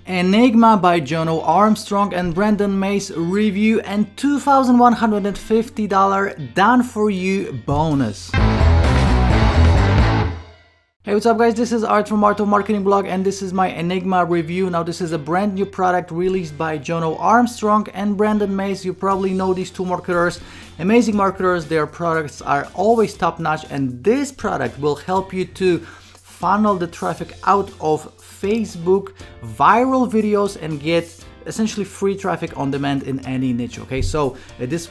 Enigma by Jono Armstrong and Brandan Mace review and $2,150 done for you bonus. Hey, what's up guys, this is Art from Art of Marketing blog and this is my Enigma review. Now this is a brand new product released by Jono Armstrong and Brandan Mace. You probably know these two marketers, amazing marketers. Their products are always top notch and this product will help you to funnel the traffic out of Facebook viral videos and get essentially free traffic on demand in any niche. Okay, so it is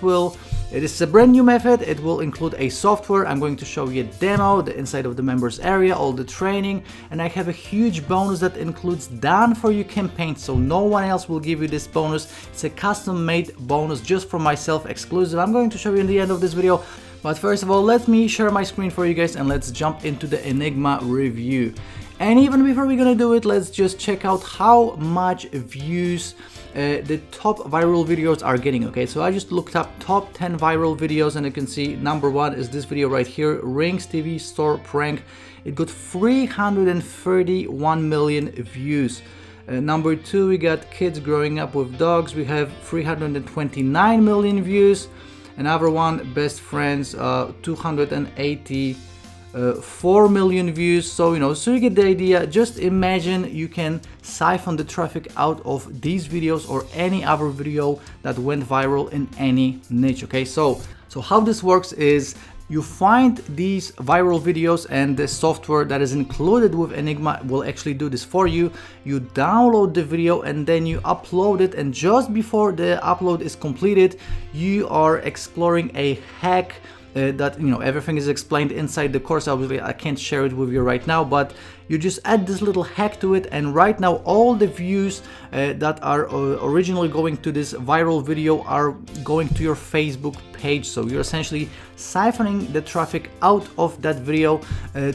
a brand new method. It will include a software. I'm going to show you a demo, the inside of the members area, all the training, and I have a huge bonus that includes done for you campaigns, so no one else will give you this bonus. It's a custom made bonus just for myself, exclusive. I'm going to show you in the end of this video. But first of all, let me share my screen for you guys and let's jump into the Enigma review. And even before we're gonna do it, let's just check out how much views the top viral videos are getting. Okay, so I just looked up top 10 viral videos and you can see number one is this video right here, Rings TV store prank. It got 331 million views. Number two, we got kids growing up with dogs. We have 329 million views. Another one, best friends, 284 million views. So so you get the idea. Just imagine you can siphon the traffic out of these videos or any other video that went viral in any niche. Okay, so how this works is you find these viral videos and the software that is included with Enigma will actually do this for you. You download the video and then you upload it, and just before the upload is completed, you are exploring a hack that everything is explained inside the course. Obviously I can't share it with you right now, but you just add this little hack to it, and right now all the views that are originally going to this viral video are going to your Facebook page. So you're essentially siphoning the traffic out of that video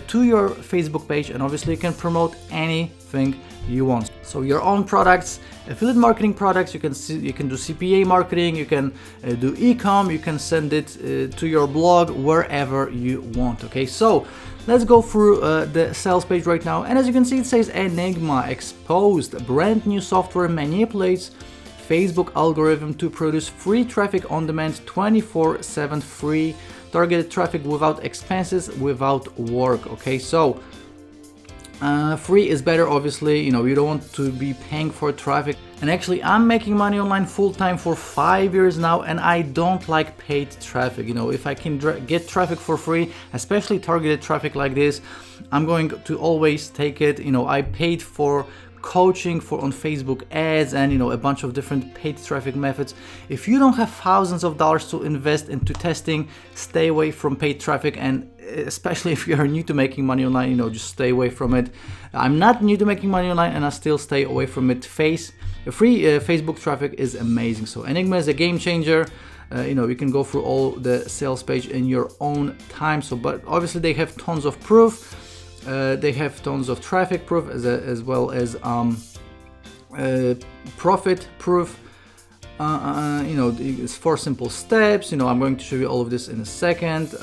to your Facebook page, and obviously you can promote anything you want. So your own products, affiliate marketing products, you can do CPA marketing, you can do e-com, you can send it to your blog, wherever you want. Okay, so let's go through the sales page right now, and as you can see, it says Enigma exposed brand new software manipulates Facebook algorithm to produce free traffic on demand 24/7, free targeted traffic without expenses, without work. Okay, so free is better, obviously. You don't want to be paying for traffic. And actually I'm making money online full-time for 5 years now, and I don't like paid traffic. If I can get traffic for free, especially targeted traffic like this, I'm going to always take it. I paid for coaching on Facebook ads and a bunch of different paid traffic methods. If you don't have thousands of dollars to invest into testing, stay away from paid traffic, and especially if you are new to making money online, just stay away from it. I'm not new to making money online and I still stay away from it. Free Facebook traffic is amazing. So Enigma is a game changer. You can go through all the sales page in your own time. But obviously they have tons of proof. They have tons of traffic proof as well as profit proof. It's 4 simple steps. I'm going to show you all of this in a second,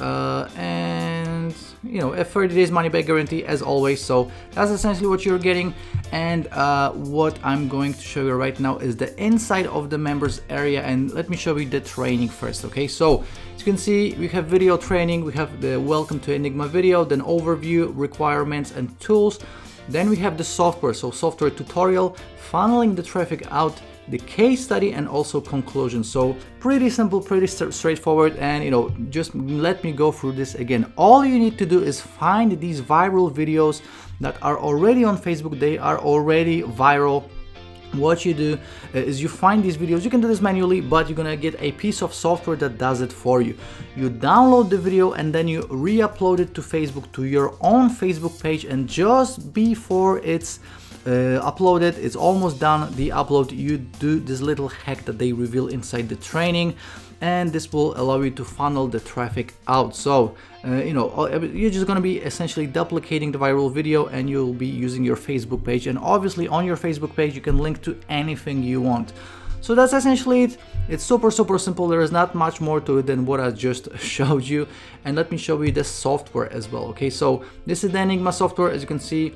and a 30 days money back guarantee as always. So that's essentially what you're getting, and what I'm going to show you right now is the inside of the members area, and let me show you the training first. Okay, so as you can see, we have video training, we have the welcome to Enigma video, then overview, requirements and tools, then we have the software, so software tutorial, funneling the traffic out, the case study, and also conclusion. So pretty simple, pretty straightforward, and just let me go through this again. All you need to do is find these viral videos that are already on Facebook. They are already viral. What you do is you find these videos. You can do this manually, but you're gonna get a piece of software that does it for you. You download the video and then you re-upload it to Facebook, to your own Facebook page, and just before it's uploaded, it's almost done, the upload, you do this little hack that they reveal inside the training, and this will allow you to funnel the traffic out. So you're just going to be essentially duplicating the viral video, and you'll be using your Facebook page, and obviously on your Facebook page you can link to anything you want. So that's essentially it. It's super simple. There is not much more to it than what I just showed you, and let me show you the software as well. Okay, so this is the Enigma software. As you can see,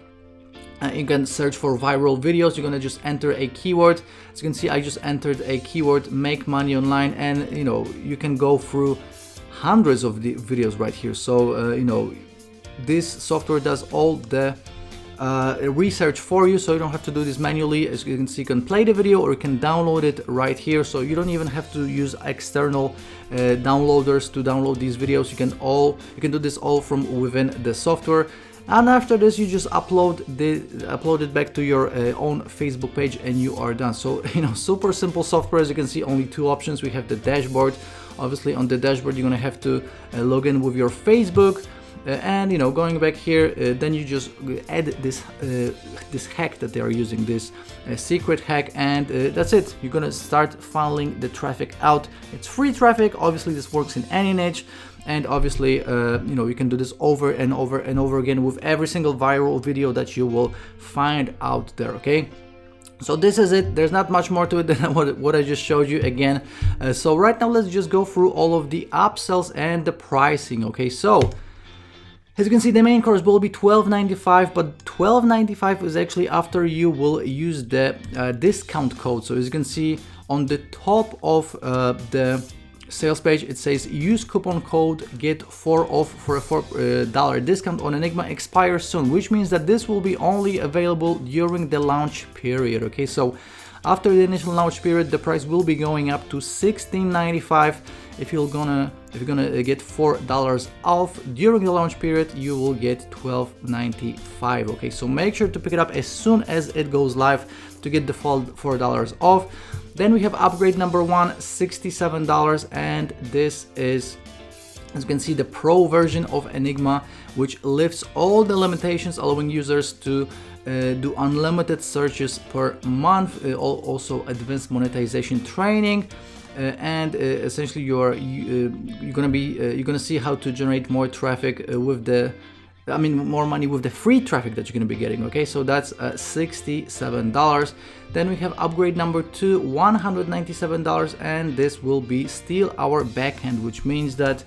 You can search for viral videos. You're gonna just enter a keyword. As you can see, I just entered a keyword, make money online, and you know, you can go through hundreds of the videos right here. So you know, this software does all the research for you, so you don't have to do this manually. As you can see, you can play the video or you can download it right here, so you don't even have to use external downloaders to download these videos. You can do this all from within the software. And after this, you just upload it back to your own Facebook page and you are done. So you know, super simple software. As you can see, only two options. We have the dashboard. Obviously on the dashboard, you're gonna have to log in with your Facebook. And you know, going back here, then you just add this hack that they are using, this secret hack, and that's it. You're gonna start funneling the traffic out. It's free traffic. Obviously, this works in any niche, and obviously, you know, you can do this over and over and over again with every single viral video that you will find out there. Okay. So this is it. There's not much more to it than what I just showed you again. So right now, let's just go through all of the upsells and the pricing. Okay. So as you can see, the main course will be $12.95, but $12.95 is actually after you will use the discount code. So as you can see on the top of the sales page, it says use coupon code get 4 off for a $4 discount on Enigma expires soon, which means that this will be only available during the launch period. Okay, so after the initial launch period, the price will be going up to $16.95. If you're gonna get $4 off during the launch period, you will get $12.95. Okay, so make sure to pick it up as soon as it goes live to get the full $4 off. Then we have upgrade number 1, $67, and this is, as you can see, the pro version of Enigma, which lifts all the limitations, allowing users to do unlimited searches per month, also advanced monetization training, and essentially you're gonna see how to generate more traffic more money with the free traffic that you're gonna be getting. Okay, so that's $67. Then we have upgrade number 2, $197, and this will be still our backend, which means that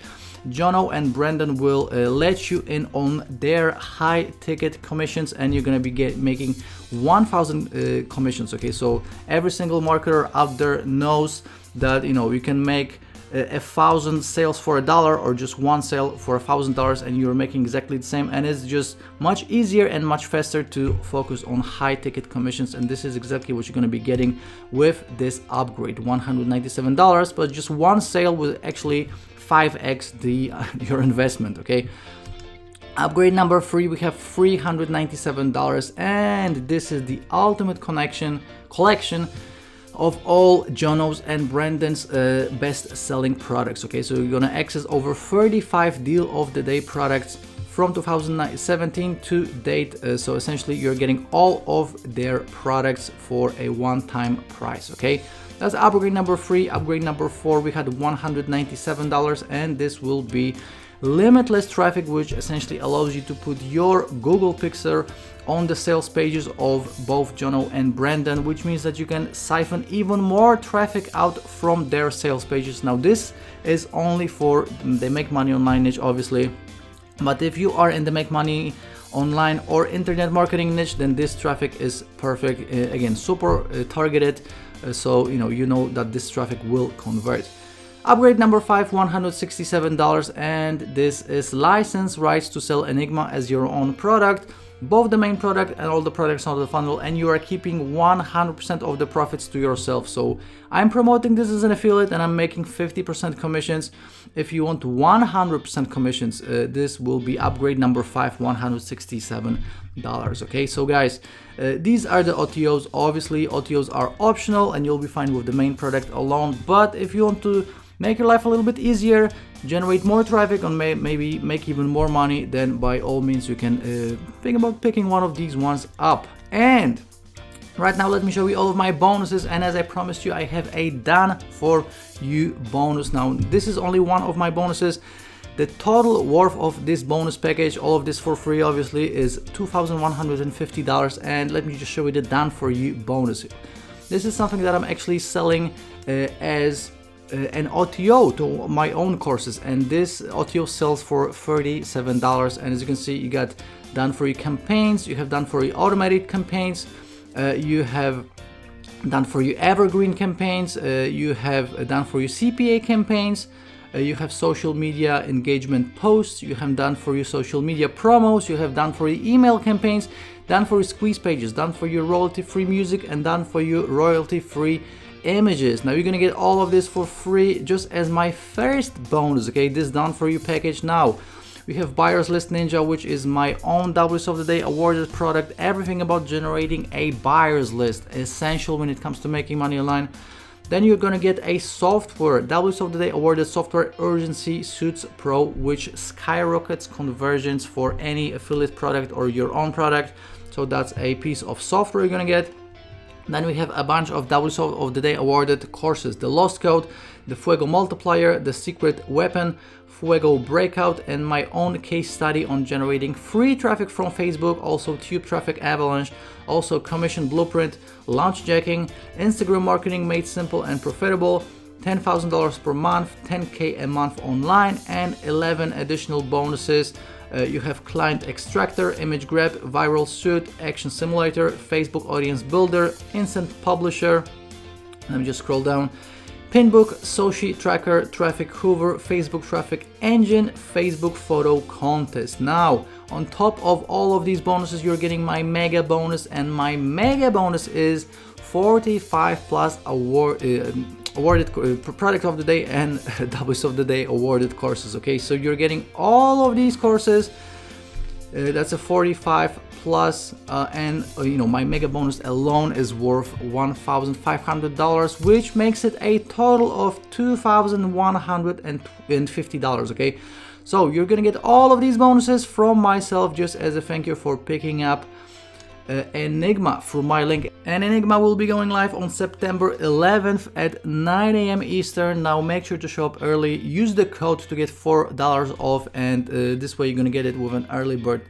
Jono and Brandan will let you in on their high ticket commissions, and you're gonna be making 1,000 commissions. Okay, so every single marketer out there knows that, you know, you can make 1,000 sales for $1 or just one sale for $1,000, and you're making exactly the same, and it's just much easier and much faster to focus on high ticket commissions. And this is exactly what you're going to be getting with this upgrade, $197, but just one sale will actually 5x your investment. Okay, upgrade number 3, we have $397, and this is the ultimate collection of all Jono's and Brandan's best-selling products. Okay, so you're gonna access over 35 deal of the day products from 2017 to date. So essentially, you're getting all of their products for a one-time price. Okay, that's upgrade number 3. Upgrade number 4, we had $197, and this will be limitless traffic, which essentially allows you to put your Google Pixel on the sales pages of both Jono and Brandan, which means that you can siphon even more traffic out from their sales pages. Now this is only for the make money online niche, obviously, but if you are in the make money online or internet marketing niche, then this traffic is perfect. Again, super targeted, so you know that this traffic will convert. Upgrade number 5, $167, and this is license rights to sell Enigma as your own product, both the main product and all the products on the funnel, and you are keeping 100% of the profits to yourself. So I'm promoting this as an affiliate, and I'm making 50% commissions. If you want 100% commissions, this will be upgrade number 5, $167. Okay, so guys, these are the OTOs. Obviously, OTOs are optional, and you'll be fine with the main product alone. But if you want to make your life a little bit easier, generate more traffic, and maybe make even more money, then by all means you can think about picking one of these ones up. And right now, let me show you all of my bonuses, and as I promised you, I have a done for you bonus. Now this is only one of my bonuses. The total worth of this bonus package, all of this for free obviously, is $2,150, and let me just show you the done for you bonus. This is something that I'm actually selling as an OTO to my own courses, and this OTO sells for $37. And as you can see, you got done for your campaigns, you have done for your automated campaigns, you have done for your evergreen campaigns, you have done for your CPA campaigns, you have social media engagement posts, you have done for your social media promos, you have done for your email campaigns, done for your squeeze pages, done for your royalty-free music, and done for your royalty-free images. Now you're gonna get all of this for free just as my first bonus, okay? This done for you package. Now we have Buyers List Ninja, which is my own WS of the Day awarded product. Everything about generating a buyers list, essential when it comes to making money online. Then you're gonna get a software, WS of the Day awarded software, Urgency Suits Pro, which skyrockets conversions for any affiliate product or your own product. So that's a piece of software you're gonna get. Then we have a bunch of WS of the Day awarded courses: the Lost Code, the Fuego Multiplier, the Secret Weapon, Fuego Breakout, and my own case study on generating free traffic from Facebook, also Tube Traffic Avalanche, also Commission Blueprint, Launch Jacking, Instagram Marketing Made Simple and Profitable, $10,000 per month, 10K a month online, and 11 additional bonuses. You have Client Extractor, Image Grab, Viral Suit, Action Simulator, Facebook Audience Builder, Instant Publisher. Let me just scroll down. Pinbook, Sochi Tracker, Traffic Hoover, Facebook Traffic Engine, Facebook Photo Contest. Now, on top of all of these bonuses, you're getting my mega bonus, and my mega bonus is 45 plus awarded product of the day and WS of the Day awarded courses. Okay, so you're getting all of these courses. That's a 45 plus, and my mega bonus alone is worth $1,500, which makes it a total of $2,150. Okay, so you're gonna get all of these bonuses from myself just as a thank you for picking up Enigma through my link. And Enigma will be going live on September 11th at 9 a.m. Eastern. Now make sure to show up early, use the code to get $4 off, and this way you're gonna get it with an early bird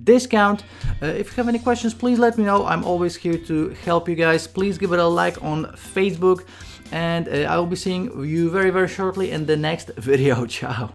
discount. If you have any questions, please let me know. I'm always here to help you guys. Please give it a like on Facebook, and I will be seeing you very, very shortly in the next video. Ciao.